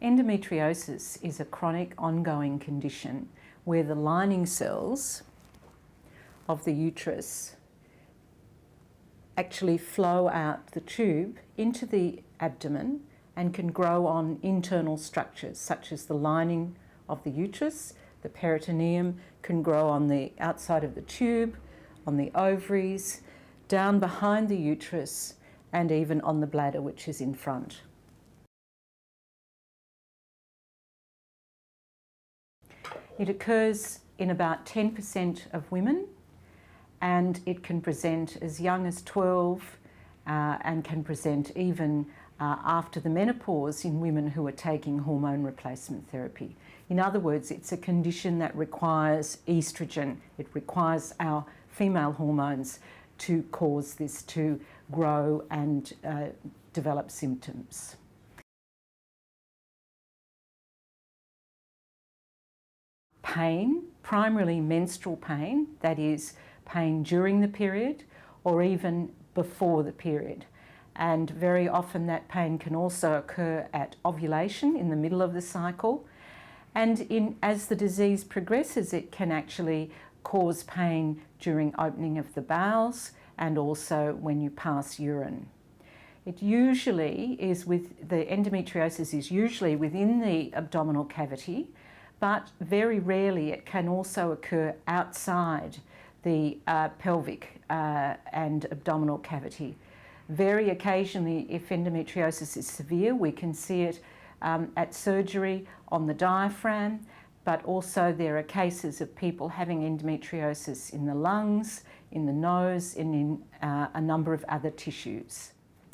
Endometriosis is a chronic ongoing condition where the lining cells of the uterus actually flow out the tube into the abdomen and can grow on internal structures such as the lining of the uterus. The peritoneum can grow on the outside of the tube, on the ovaries, down behind the uterus, and even on the bladder, which is in front. It occurs in about 10% of women, and it can present as young as 12 and can present even after the menopause in women who are taking hormone replacement therapy. In other words, it's a condition that requires estrogen. It requires our female hormones to cause this to grow and develop symptoms. Pain, primarily menstrual pain, that is pain during the period or even before the period. And very often that pain can also occur at ovulation in the middle of the cycle. And as the disease progresses, it can actually cause pain during opening of the bowels and also when you pass urine. It usually is the endometriosis is usually within the abdominal cavity, but very rarely it can also occur outside the pelvic and abdominal cavity. Very occasionally, if endometriosis is severe, we can see it at surgery on the diaphragm, but also there are cases of people having endometriosis in the lungs, in the nose, and in a number of other tissues.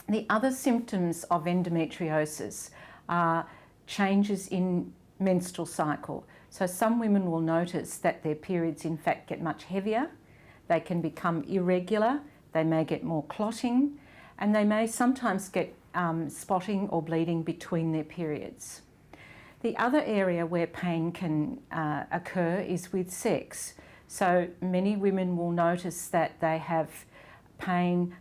The other symptoms of endometriosis are changes in menstrual cycle. So some women will notice that their periods in fact get much heavier, they can become irregular, they may get more clotting, and they may sometimes get spotting or bleeding between their periods. The other area where pain can occur is with sex. So many women will notice that they have pain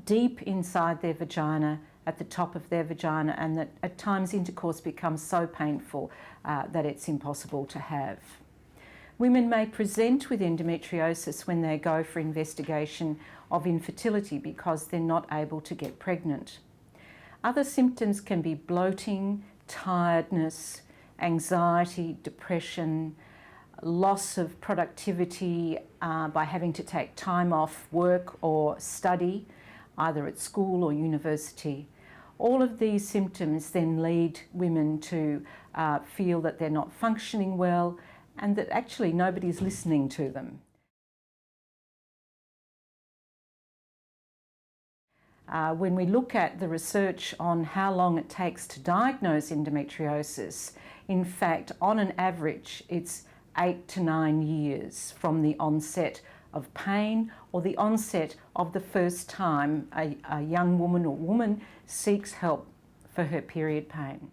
deep inside their vagina, at the top of their vagina, and that at times intercourse becomes so painful that it's impossible to have. Women may present with endometriosis when they go for investigation of infertility because they're not able to get pregnant. Other symptoms can be bloating, tiredness, anxiety, depression, loss of productivity by having to take time off work or study, either at school or university. All of these symptoms then lead women to feel that they're not functioning well and that actually nobody's listening to them. When we look at the research on how long it takes to diagnose endometriosis, in fact, on an average, it's 8 to 9 years from the onset of pain or the onset of the first time a young woman or woman seeks help for her period pain.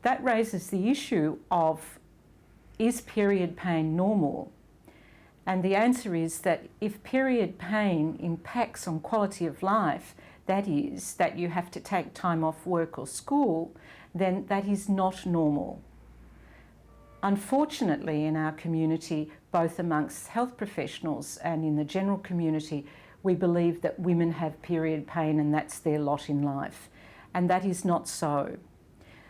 That raises the issue of, is period pain normal? And the answer is that if period pain impacts on quality of life, that is, that you have to take time off work or school, then that is not normal. Unfortunately, in our community, both amongst health professionals and in the general community, we believe that women have period pain and that's their lot in life. And that is not so.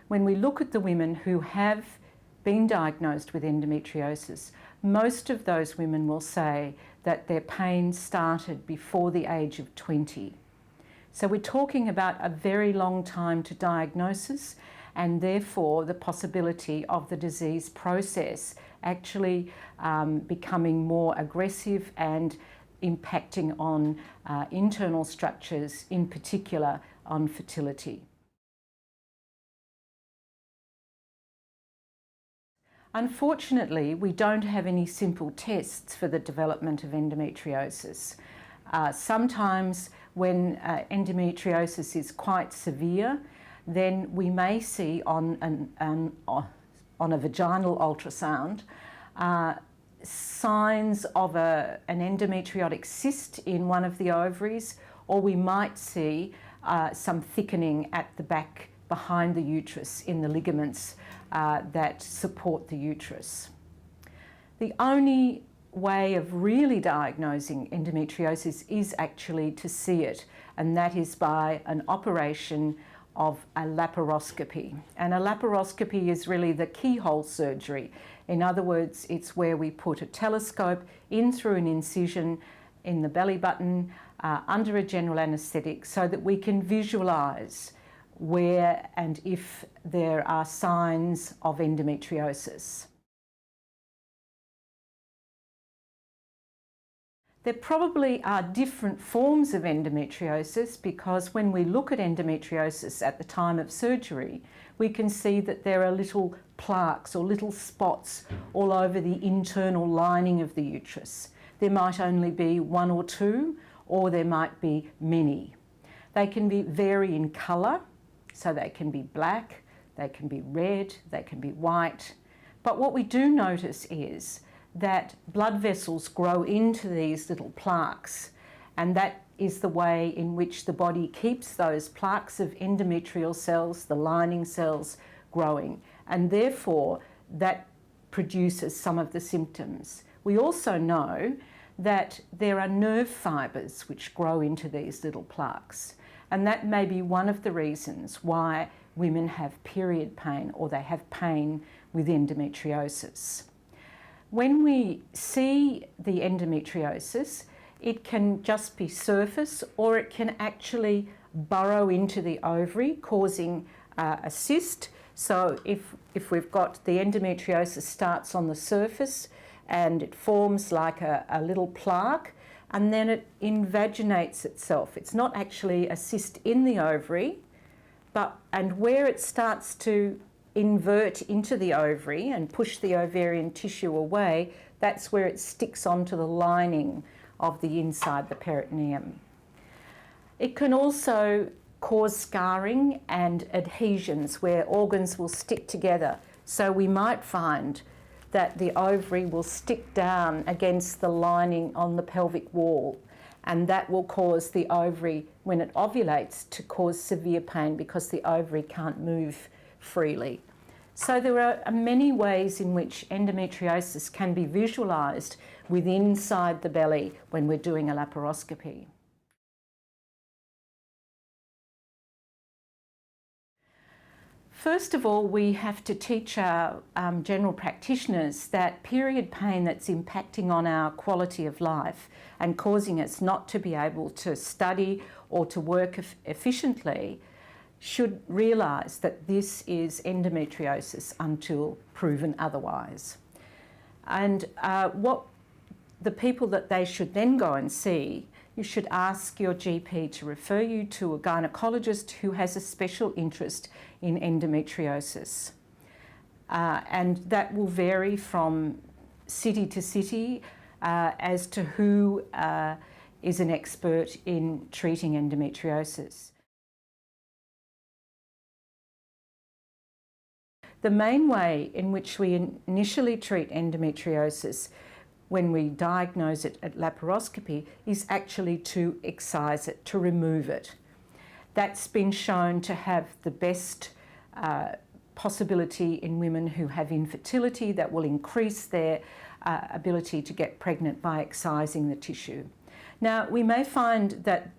When we look at the women who have been diagnosed with endometriosis, most of those women will say that their pain started before the age of 20. So we're talking about a very long time to diagnosis, and therefore the possibility of the disease process actually becoming more aggressive and impacting on internal structures, in particular on fertility. Unfortunately, we don't have any simple tests for the development of endometriosis. Sometimes when endometriosis is quite severe, then we may see on a vaginal ultrasound signs of an endometriotic cyst in one of the ovaries or we might see some thickening at the back behind the uterus in the ligaments that support the uterus. The only way of really diagnosing endometriosis is actually to see it, and that is by an operation of a laparoscopy. And a laparoscopy is really the keyhole surgery. In other words, it's where we put a telescope in through an incision in the belly button under a general anaesthetic so that we can visualise where and if there are signs of endometriosis. There probably are different forms of endometriosis, because when we look at endometriosis at the time of surgery, we can see that there are little plaques or little spots all over the internal lining of the uterus. There might only be one or two, or there might be many. They can vary in colour, so they can be black, they can be red, they can be white. But what we do notice is that blood vessels grow into these little plaques, and that is the way in which the body keeps those plaques of endometrial cells, the lining cells, growing, and therefore that produces some of the symptoms. We also know that there are nerve fibres which grow into these little plaques, and that may be one of the reasons why women have period pain, or they have pain with endometriosis. When we see the endometriosis, it can just be surface, or it can actually burrow into the ovary, causing a cyst. So if we've got the endometriosis starts on the surface and it forms like a little plaque, and then it invaginates itself. It's not actually a cyst in the ovary, and where it starts to invert into the ovary and push the ovarian tissue away, that's where it sticks onto the lining of the inside the peritoneum. It can also cause scarring and adhesions where organs will stick together. So we might find that the ovary will stick down against the lining on the pelvic wall, and that will cause the ovary, when it ovulates, to cause severe pain because the ovary can't move freely. So there are many ways in which endometriosis can be visualised inside the belly when we're doing a laparoscopy. First of all, we have to teach our general practitioners that period pain that's impacting on our quality of life and causing us not to be able to study or to work efficiently should realise that this is endometriosis until proven otherwise. And what the people that they should then go and see, you should ask your GP to refer you to a gynaecologist who has a special interest in endometriosis. And that will vary from city to city as to who is an expert in treating endometriosis. The main way in which we initially treat endometriosis when we diagnose it at laparoscopy is actually to excise it, to remove it. That's been shown to have the best possibility in women who have infertility, that will increase their ability to get pregnant by excising the tissue. Now, we may find that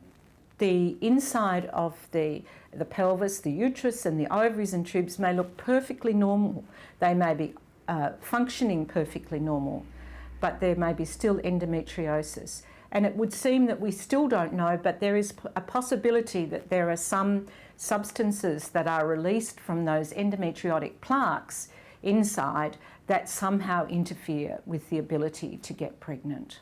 the inside of the pelvis, the uterus and the ovaries and tubes may look perfectly normal. They may be functioning perfectly normal, but there may be still endometriosis. And it would seem that we still don't know, but there is a possibility that there are some substances that are released from those endometriotic plaques inside that somehow interfere with the ability to get pregnant.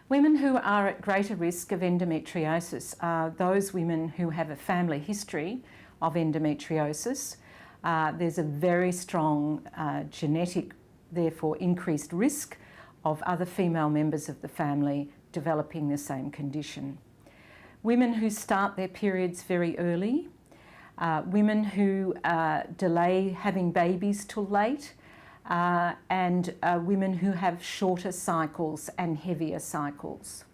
Women who are at greater risk of endometriosis are those women who have a family history of endometriosis. There's a very strong genetic, therefore increased risk of other female members of the family developing the same condition. Women who start their periods very early, women who delay having babies till late, and women who have shorter cycles and heavier cycles.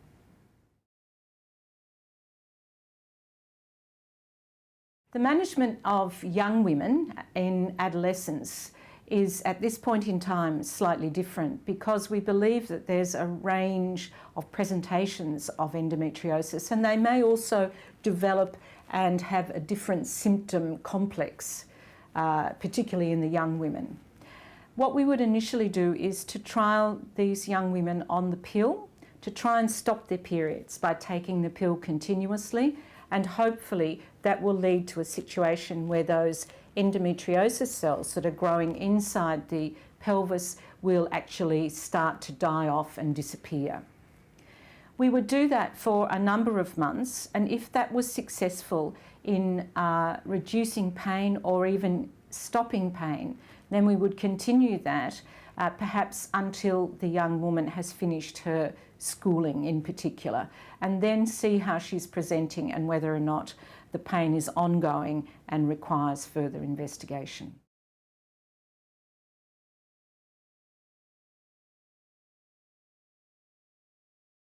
The management of young women in adolescence is at this point in time slightly different, because we believe that there's a range of presentations of endometriosis, and they may also develop and have a different symptom complex, particularly in the young women. What we would initially do is to trial these young women on the pill to try and stop their periods by taking the pill continuously, and hopefully that will lead to a situation where those endometriosis cells that are growing inside the pelvis will actually start to die off and disappear. We would do that for a number of months, and if that was successful in reducing pain or even stopping pain, then we would continue that perhaps until the young woman has finished her schooling in particular, and then see how she's presenting and whether or not the pain is ongoing and requires further investigation.